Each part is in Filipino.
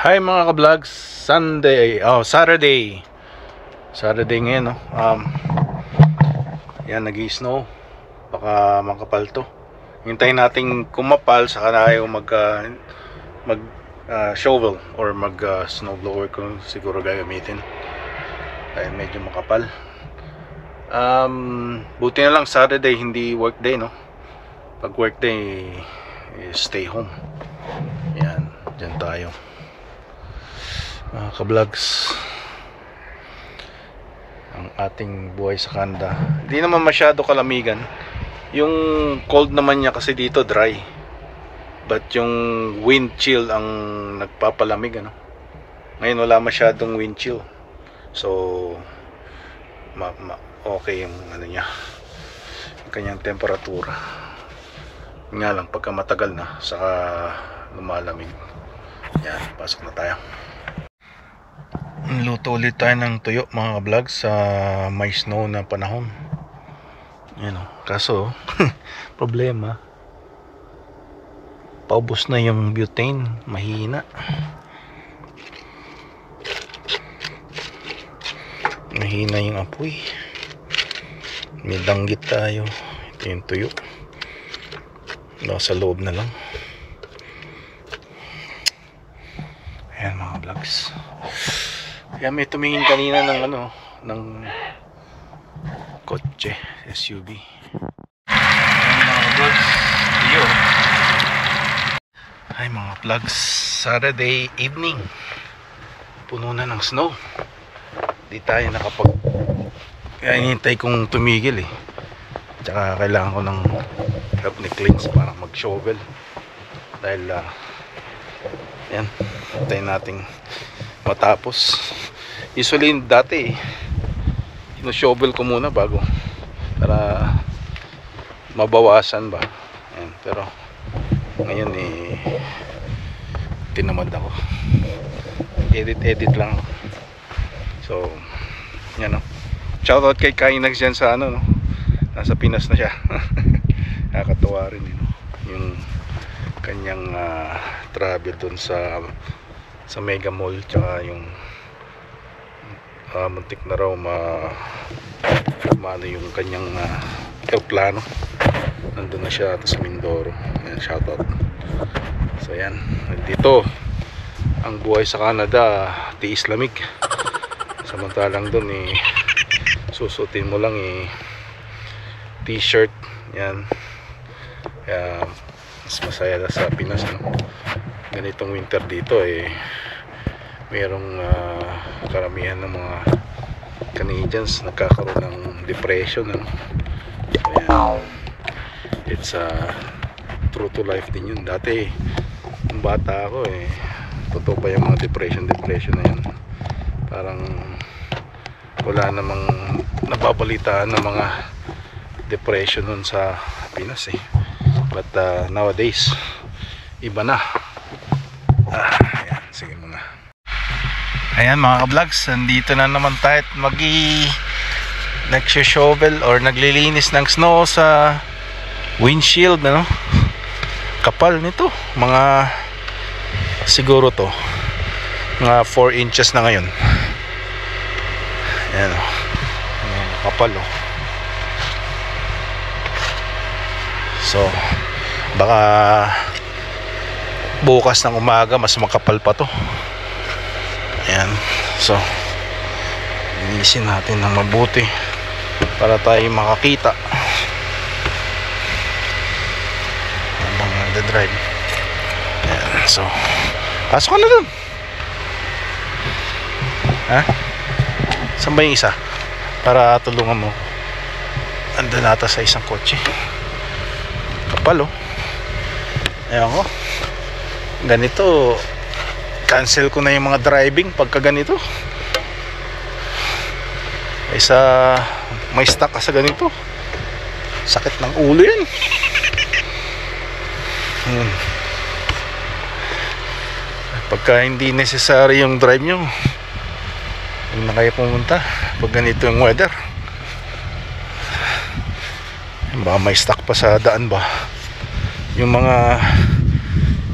Hi mga ka-vlogs, Saturday ngayon, no? Yan, nag-i-snow. Baka makapal to. Hintayin nating kumapal, saka na tayo shovel or snow blower kung siguro gagamitin. Dahil medyo makapal. Buti na lang Saturday, hindi work day, no? Pag work day, stay home. Yan, dyan tayo mga ka-vlogs. Ang ating buhay sa Canada, hindi naman masyado kalamigan. Yung cold naman niya kasi dito dry, but yung wind chill ang nagpapalamig, ano? Ngayon wala masyadong wind chill, so okay yung ano niya, yung kanyang temperatura. Nga lang pagka matagal na, saka lumalamig. Yan, pasok na tayo. Luto ulit tayo ng tuyo mga vlogs sa may snow na panahon. Yan o. Kaso problema, paubos na yung butane, mahina. Mahina yung apoy. May danggit tayo. Ito yung tuyo. Nasa loob na lang. Ayan mga vlogs. Kaya may tumingin kanina ng kotse, SUV. Mga vlogs, hi mga vlogs, Saturday evening. Puno na ng snow. Di tayo kaya hinihintay kong tumigil eh. Tsaka kailangan ko ng help ni Clint para mag-shovel. Dahil yan, hintayin nating matapos. Usually dati shovel ko muna bago, para mabawasan ba. Ayan, pero ngayon tinamad ako, edit lang ako. So yan, no? Shoutout kay Kainags dyan sa no? Nasa Pinas na siya. Nakakatuwa rin, no? Yung kanyang travel dun sa Mega Mall, tsaka yung muntik na raw yung kanyang aeroplano. Nandun na siya sa Mindoro. Ayan, shoutout. So yan, dito ang buhay sa Canada, tiis lamig. Samantalang dun susutin mo lang t-shirt. Yan, kaya mas masaya na sa Pinas, no? Ganitong winter dito mayroong karamihan ng mga Canadians nagkakaroon ng depression, ano? Ayan, it's true to life din yun. Dati nung bata ako totoo pa yung mga depression na yan. Parang wala namang nababalitaan ng mga depression nun sa Pinas but nowadays iba na. Ayan, sige muna. Ayan mga ka-vlogs, nandito na naman tayo at nagsho-shovel or naglilinis ng snow sa windshield, ano? Kapal nito, mga siguro to mga 4 inches na ngayon. Ayan, kapal, oh. So baka bukas ng umaga mas makapal pa to. Ayan, so linisin natin ng mabuti para tayo makakita habang nagdadrive. Ayan, so pasok ka na dun. Ha? Saan ba yung isa? Para tulungan mo. Andun nata sa isang kotse. Kapal, oh. Ayan ko, ganito cancel ko na yung mga driving pagka ganito. Isa may stuck ka sa ganito, sakit ng ulo yan. Pagka hindi necessary yung drive nyo, huwag na kayo pumunta pag ganito yung weather. Baka may stuck pa sa daan ba. Yung mga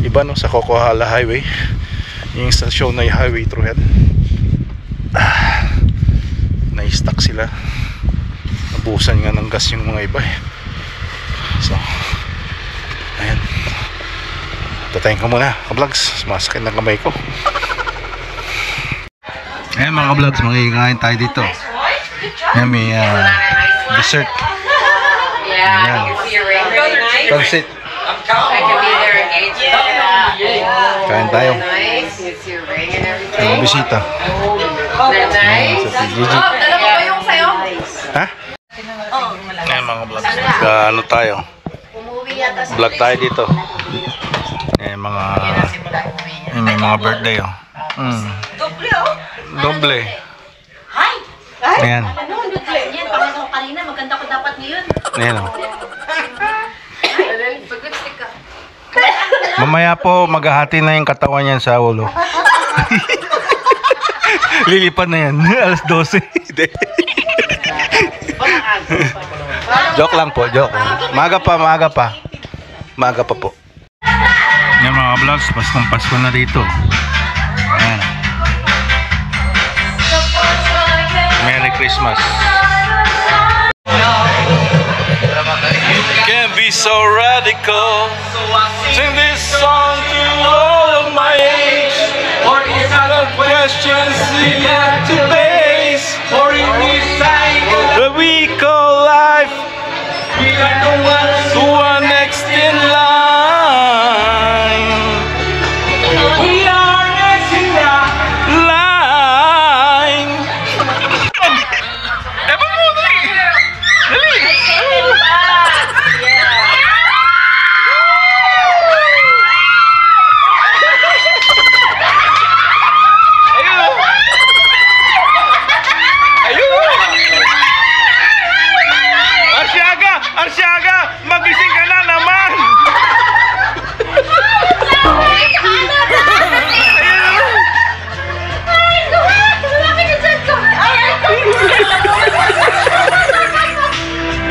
iba, no, sa Coquihalla Highway, yung stasyon na yung highway through hell. Na-stuck sila, nabusan nga ng gas yung mga iba eh. So ayan, tatayin ko muna ka-vlogs, sumasakit ng kamay ko. Ayan mga ka-vlogs, magiging tayo dito. Ayan, may dessert. Ayan, pansit. Kain tayo. Ang bisita. Sa Gigi. Ha? Ayan mga vlogs, ano tayo, vlog tayo dito. Ayan may mga birthday oh. Doble. Ayan. Yan, pangasaw kanina, maganda ko dapat ngayon. Ayan oh. Mamaya po maghahati na yung katawan niyan sa ulo. Lilipad na yan. Alas 12. Joke lang po, joke. Maaga pa po. Yan mga vlogs, Pasko na dito. Ayan. Merry Christmas. Can't be so radical. Sing this song to all of my age. Or is that a question we have to face? Or in this cycle that we call life, we are the ones who are next in line. We are next in line. Arsiaga, magising ka na naman!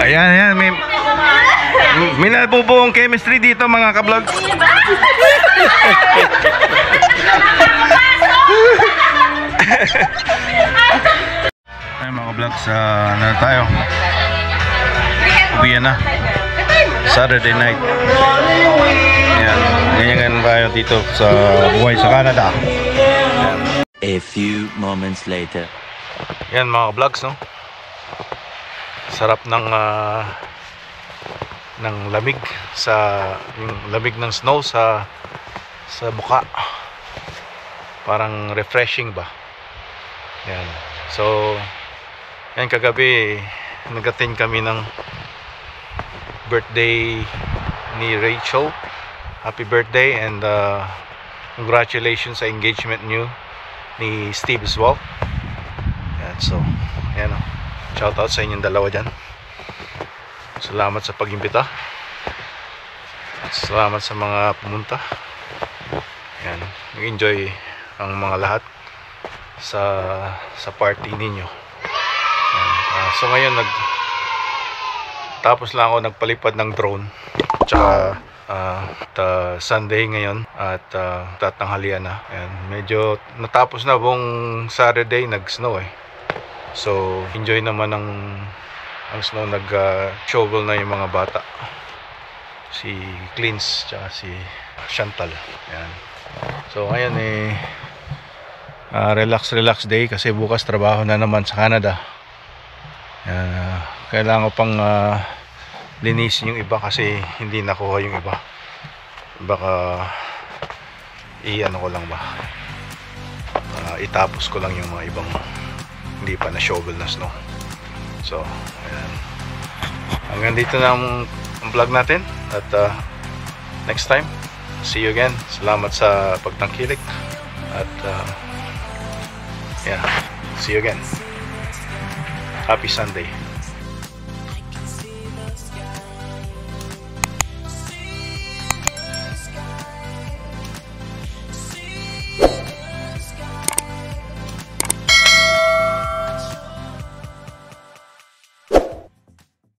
Ayan, may nabubuong chemistry dito mga ka-vlog. Ayan mga ka-vlogs, ano tayo? Uwian na. Saturday night. Ayan, ganyan tayo dito sa buhay sa Canada. Ayan. A few moments later. Yan mga vlogs, no? Sarap ng lamig yung lamig ng snow sa mukha. Parang refreshing ba? Yan. So, yan kagabi nag-attend kami ng birthday ni Rachel. Happy birthday and congratulations sa engagement niyo ni Steve as well. Yan, so yan, shout out sa inyong dalawa dyan. Salamat sa pag-imbita at salamat sa mga pumunta. Yan, enjoy ang mga lahat sa party ninyo. Yan. So ngayon tapos lang ako nagpalipad ng drone, tsaka Sunday ngayon at tatanghalian na. Ayan, medyo natapos na buong Saturday, nag-snow eh. So enjoy naman ang snow, nag-shovel na yung mga bata, si Cleans tsaka si Chantal. Ayan. So ngayon relax day kasi bukas trabaho na naman sa Canada. Ayan, kailangan ko pang linisin yung iba kasi hindi nakuha yung iba. Baka i-ano ko lang ba, itapos ko lang yung mga ibang hindi pa na shovel na snow. So ayan, hanggang dito na ang vlog natin at next time, see you again. Salamat sa pagtangkilik at yeah, see you again. Happy Sunday.